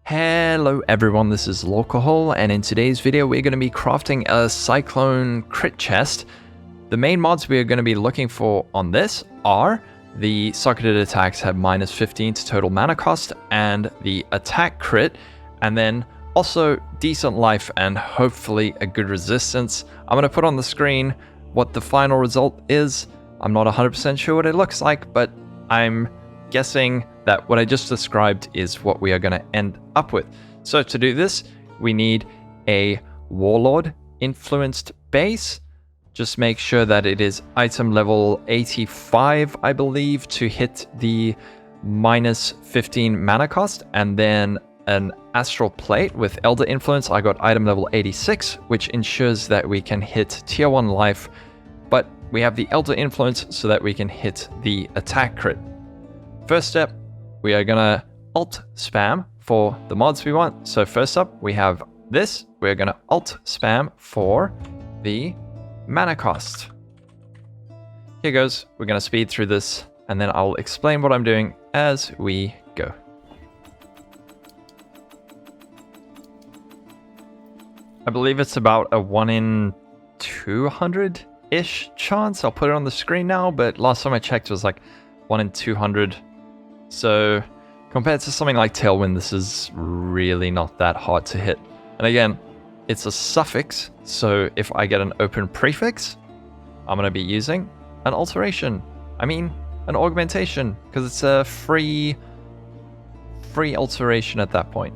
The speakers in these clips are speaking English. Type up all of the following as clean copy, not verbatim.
Hello everyone, this is Lolcohol, and in today's video we're going to be crafting a Cyclone Crit Chest. The main mods we are going to be looking for on this are the socketed attacks have minus 15 to total mana cost, and the attack crit, and then also decent life and hopefully a good resistance. I'm going to put on the screen what the final result is. I'm not 100% sure what it looks like, but I'm guessing that what I just described is what we are going to end up with. So to do this, we need a Warlord influenced base. Just make sure that it is item level 85, I believe, to hit the minus 15 mana cost, and then an astral plate with elder influence. I got item level 86, which ensures that we can hit tier 1 life, but we have the elder influence so that we can hit the attack crit. First step, we are gonna alt spam for the mods we want. So first up, we have this. We're gonna alt spam for the mana cost. Here goes. We're gonna speed through this, and then I'll explain what I'm doing as we go. I believe it's about a 1 in 200-ish chance. I'll put it on the screen now, but last time I checked it was like 1 in 200. So compared to something like Tailwind, this is really not that hard to hit. And again, it's a suffix, so if I get an open prefix, I'm going to be using an alteration. I mean, an augmentation, because it's a free alteration at that point.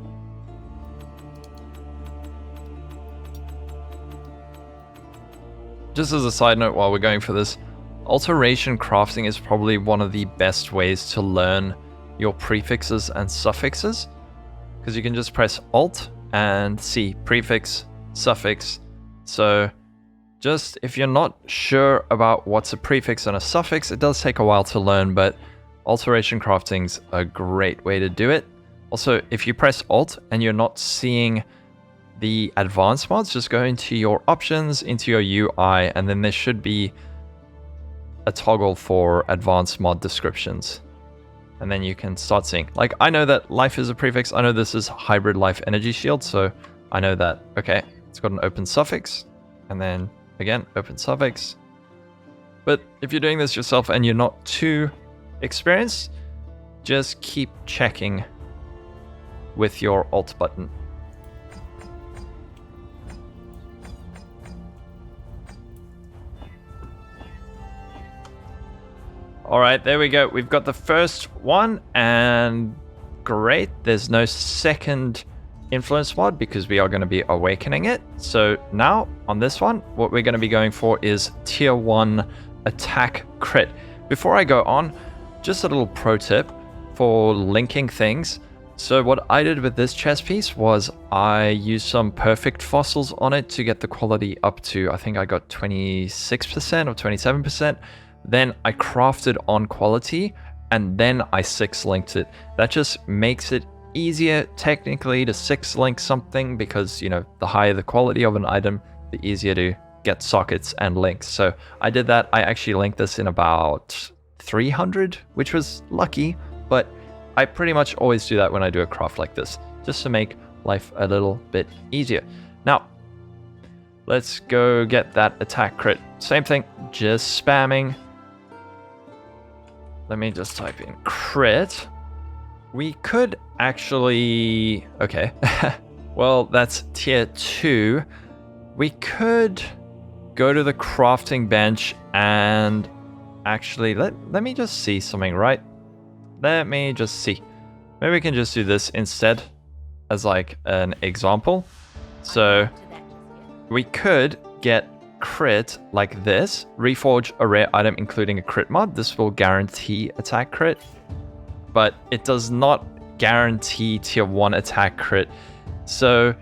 Just as a side note while we're going for this, alteration crafting is probably one of the best ways to learn your prefixes and suffixes, because you can just press Alt and see prefix, suffix. So just if you're not sure about what's a prefix and a suffix, it does take a while to learn, but alteration crafting's a great way to do it. Also, if you press Alt and you're not seeing the advanced mods, just go into your options, into your UI, and then there should be a toggle for advanced mod descriptions. And then you can start seeing, like, I know that life is a prefix. I know this is hybrid life energy shield. So I know that, okay, it's got an open suffix, and then again, open suffix. But if you're doing this yourself and you're not too experienced, just keep checking with your Alt button. All right, there we go. We've got the first one, and great. There's no second influence mod because we are going to be awakening it. So now on this one, what we're going to be going for is tier 1 attack crit. Before I go on, just a little pro tip for linking things. So what I did with this chest piece was I used some perfect fossils on it to get the quality up to, I think I got 26% or 27%. Then I crafted on quality, and then I 6-linked it. That just makes it easier technically to 6-link something, because, you know, the higher the quality of an item, the easier to get sockets and links. So I did that. I actually linked this in about 300, which was lucky, but I pretty much always do that when I do a craft like this, just to make life a little bit easier. Now, let's go get that attack crit. Same thing, just spamming. Let me just type in crit. We could actually... Okay. Well, that's tier 2. We could go to the crafting bench and actually... Let me just see something, right? Let me just see. Maybe we can just do this instead as like an example. So we could get crit like this. Reforge a rare item including a crit mod. This will guarantee attack crit, but it does not guarantee tier 1 attack crit. So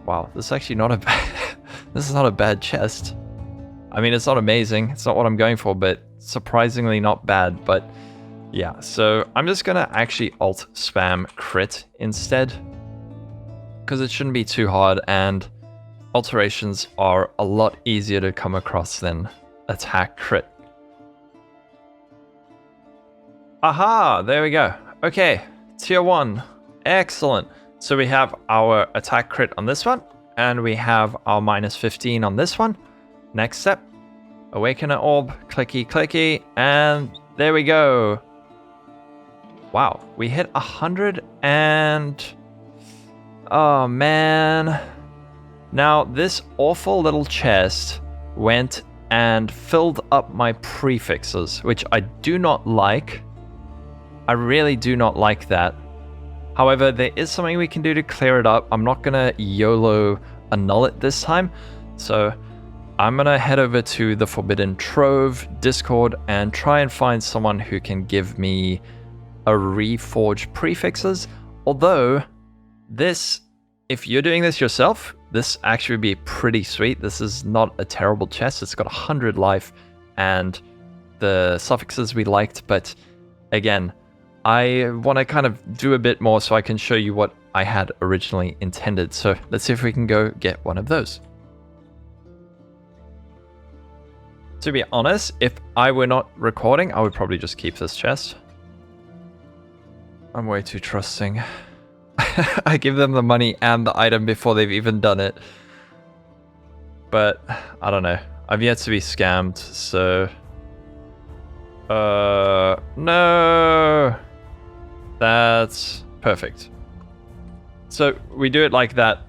wow, this is actually not a bad this is not a bad chest. I mean, it's not amazing, it's not what I'm going for, but surprisingly not bad. But yeah, so I'm just gonna actually alt spam crit instead, because it shouldn't be too hard, and alterations are a lot easier to come across than attack crit. Aha, there we go. Okay, tier 1. Excellent. So we have our attack crit on this one, and we have our minus 15 on this one. Next step, Awakener orb, clicky clicky, and there we go. Wow, we hit 100 and... oh man. Now this awful little chest went and filled up my prefixes, which I do not like. I really do not like that. However, there is something we can do to clear it up. I'm not gonna YOLO annul it this time. So I'm gonna head over to the Forbidden Trove Discord and try and find someone who can give me a Reforge prefixes. Although this, if you're doing this yourself, this actually would be pretty sweet. This is not a terrible chest. It's got 100 life and the suffixes we liked, but again, I want to kind of do a bit more so I can show you what I had originally intended. So let's see if we can go get one of those. To be honest, if I were not recording, I would probably just keep this chest. I'm way too trusting. I give them the money and the item before they've even done it. But I don't know. I've yet to be scammed, so... no! That's perfect. So we do it like that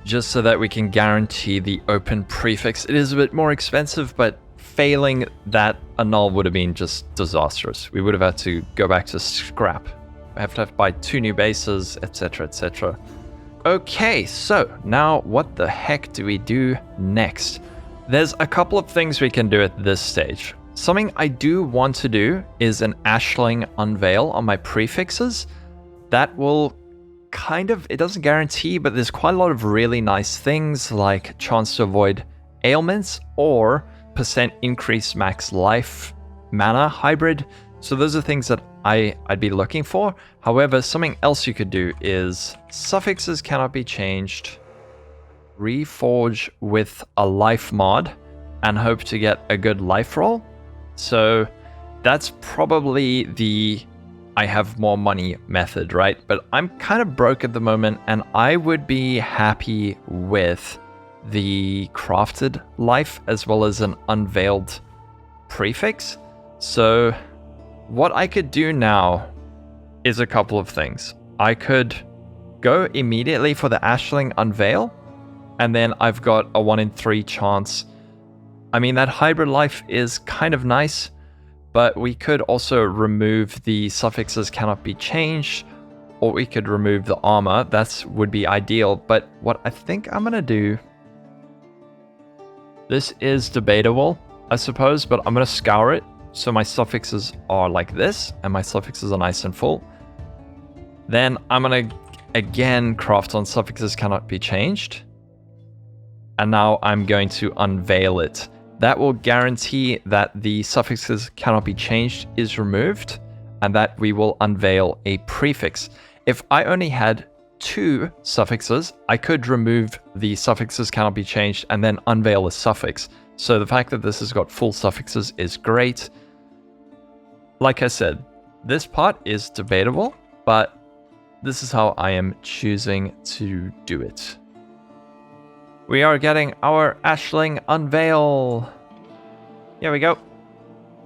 just so that we can guarantee the open prefix. It is a bit more expensive, but failing that annul would have been just disastrous. We would have had to go back to scrap. I have to buy 2 new bases, etc, etc. Okay, so now what the heck do we do next? There's a couple of things we can do at this stage. Something I do want to do is an Aisling Unveil on my prefixes. That will kind of, it doesn't guarantee, but there's quite a lot of really nice things like chance to avoid ailments or % increase max life mana hybrid. So those are things that I'd be looking for. However, something else you could do is suffixes cannot be changed, Reforge with a life mod, and hope to get a good life roll. So that's probably the I have more money method, right? But I'm kind of broke at the moment, and I would be happy with the crafted life as well as an unveiled prefix. So what I could do now is a couple of things. I could go immediately for the Aisling Unveil, and then I've got a 1 in 3 chance. I mean, that hybrid life is kind of nice, but we could also remove the suffixes cannot be changed, or we could remove the armor. That would be ideal, but what I think I'm gonna do, this is debatable, I suppose, but I'm gonna scour it so my suffixes are like this, and my suffixes are nice and full. Then I'm gonna again craft on suffixes cannot be changed, and now I'm going to unveil it. That will guarantee that the suffixes cannot be changed is removed, and that we will unveil a prefix. If I only had 2 suffixes, I could remove the suffixes cannot be changed and then unveil a suffix. So the fact that this has got full suffixes is great. Like I said, this part is debatable, but this is how I am choosing to do it. We are getting our Aisling Unveil. Here we go.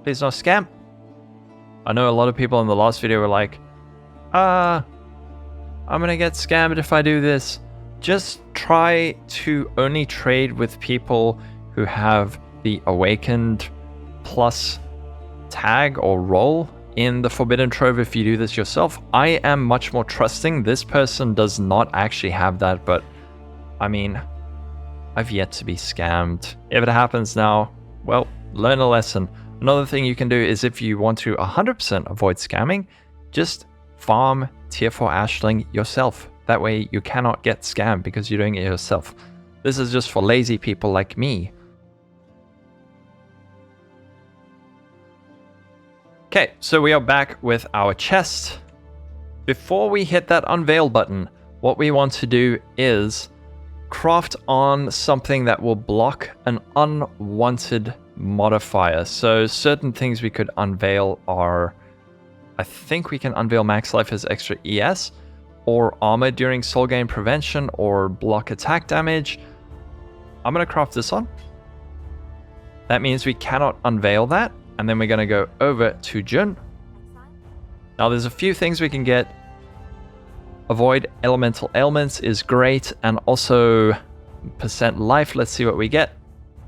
Please no scam. I know a lot of people in the last video were like, I'm gonna get scammed if I do this. Just try to only trade with people who have the Awakened plus tag or role in the Forbidden Trove if you do this yourself. I am much more trusting. This person does not actually have that, but I mean, I've yet to be scammed. If it happens now, well, learn a lesson. Another thing you can do is if you want to 100% avoid scamming, just farm tier 4 Aisling yourself. That way you cannot get scammed because you're doing it yourself. This is just for lazy people like me. Okay, so we are back with our chest. Before we hit that unveil button, what we want to do is craft on something that will block an unwanted modifier. So certain things we could unveil are, I think we can unveil max life as extra ES, or armor during soul gain prevention or block attack damage. I'm going to craft this on. That means we cannot unveil that. And then we're going to go over to Jun. Now there's a few things we can get. Avoid elemental ailments is great. And also percent life. Let's see what we get.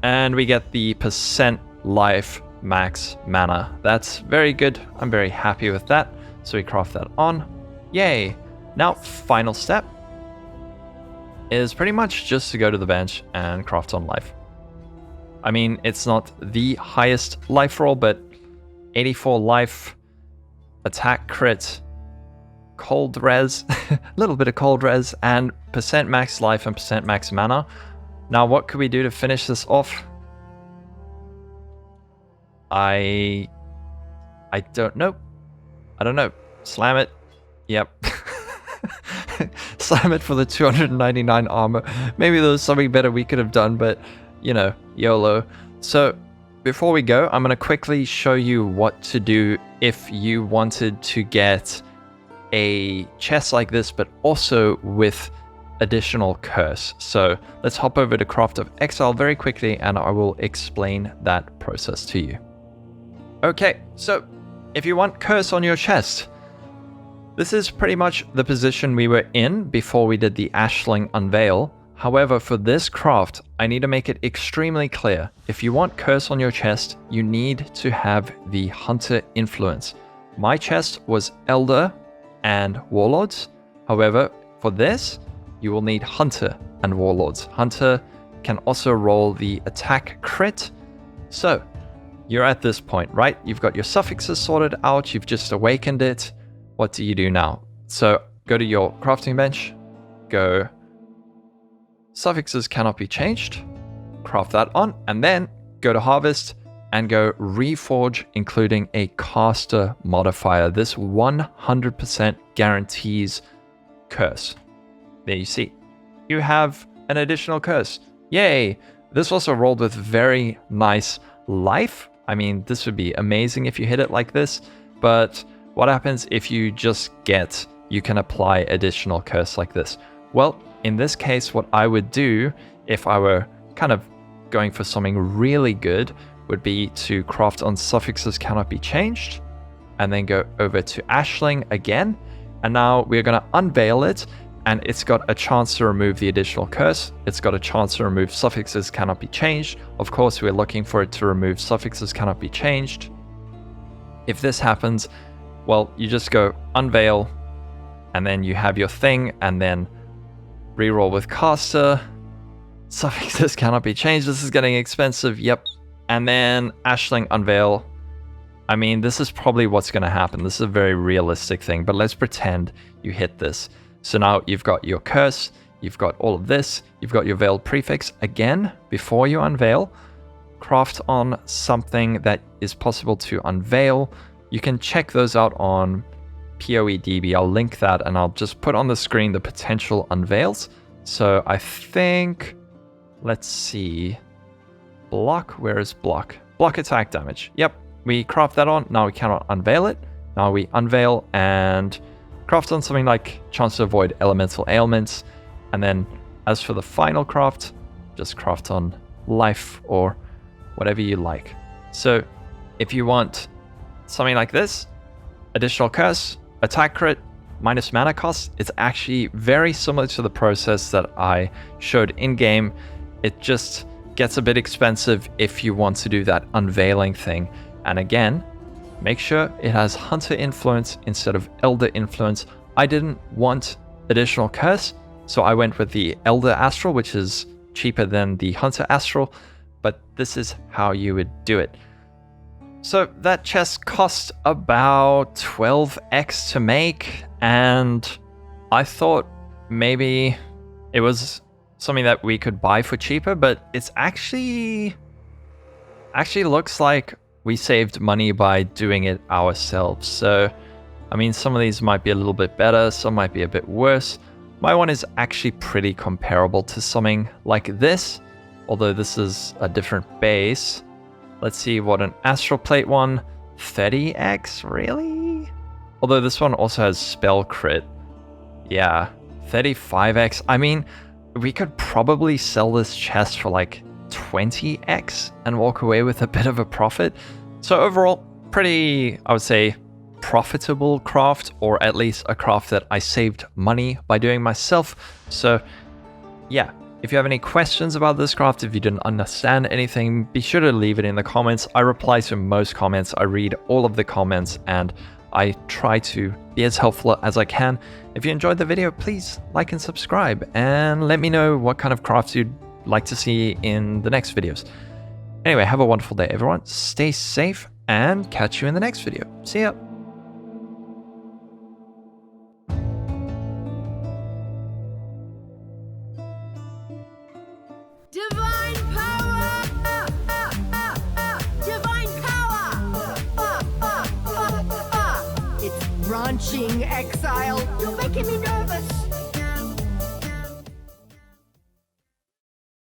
And we get the percent life max mana. That's very good. I'm very happy with that. So we craft that on. Yay. Now final step is pretty much just to go to the bench and craft on life. I mean, it's not the highest life roll, but 84 life, attack crit, cold res, a little bit of cold res, and percent max life and percent max mana. Now, what could we do to finish this off? I don't know. I don't know. Slam it. Yep. Slam it for the 299 armor. Maybe there was something better we could have done, but you know, YOLO. So before we go, I'm going to quickly show you what to do if you wanted to get a chest like this, but also with additional curse. So let's hop over to Craft of Exile very quickly, and I will explain that process to you. Okay, so if you want curse on your chest, this is pretty much the position we were in before we did the Aisling Unveil. However, for this craft, I need to make it extremely clear. If you want curse on your chest, you need to have the Hunter influence. My chest was Elder and Warlords. However, for this, you will need Hunter and Warlords. Hunter can also roll the attack crit. So, you're at this point, right? You've got your suffixes sorted out, you've just awakened it. What do you do now? So, go to your crafting bench, go suffixes cannot be changed, craft that on, and then go to harvest and go reforge, including a caster modifier. This 100% guarantees curse. There you see. You have an additional curse. Yay! This also rolled with very nice life. I mean, this would be amazing if you hit it like this, but what happens if you just you can apply additional curse like this? Well, in this case, what I would do if I were kind of going for something really good would be to craft on suffixes cannot be changed, and then go over to Aisling again. And now we're going to unveil it, and it's got a chance to remove the additional curse. It's got a chance to remove suffixes cannot be changed. Of course, we're looking for it to remove suffixes cannot be changed. If this happens, well, you just go unveil, and then you have your thing, and then reroll with caster. Suffixes cannot be changed. This is getting expensive. Yep. And then Aisling Unveil. I mean, this is probably what's going to happen. This is a very realistic thing, but let's pretend you hit this. So now you've got your curse, you've got all of this, you've got your veiled prefix. Again, before you unveil, craft on something that is possible to unveil. You can check those out on PoE DB. I'll link that, and I'll just put on the screen the potential unveils. So I think, let's see, block, where is block? Block attack damage. Yep, we craft that on. Now we cannot unveil it. Now we unveil and craft on something like chance to avoid elemental ailments. And then as for the final craft, just craft on life or whatever you like. So if you want something like this, additional curse, attack crit, minus mana cost, it's actually very similar to the process that I showed in-game. It just gets a bit expensive if you want to do that unveiling thing. And again, make sure it has Hunter influence instead of Elder influence. I didn't want additional curse, so I went with the Elder Astral, which is cheaper than the Hunter Astral, but this is how you would do it. So that chest cost about 12x to make, and I thought maybe it was something that we could buy for cheaper, but it's actually looks like we saved money by doing it ourselves. So, I mean, some of these might be a little bit better, some might be a bit worse. My one is actually pretty comparable to something like this, although this is a different base. Let's see what an Astral Plate one, 30x, really? Although this one also has spell crit. Yeah, 35x. I mean, we could probably sell this chest for like 20x and walk away with a bit of a profit. So overall, pretty, I would say, profitable craft, or at least a craft that I saved money by doing myself. So yeah, if you have any questions about this craft, if you didn't understand anything, be sure to leave it in the comments. I reply to most comments, I read all of the comments, and I try to be as helpful as I can. If you enjoyed the video, please like and subscribe, and let me know what kind of crafts you'd like to see in the next videos. Anyway, have a wonderful day, everyone. Stay safe, and catch you in the next video. See ya. Divine power! Divine power! It's branching, Exile. You're making me nervous.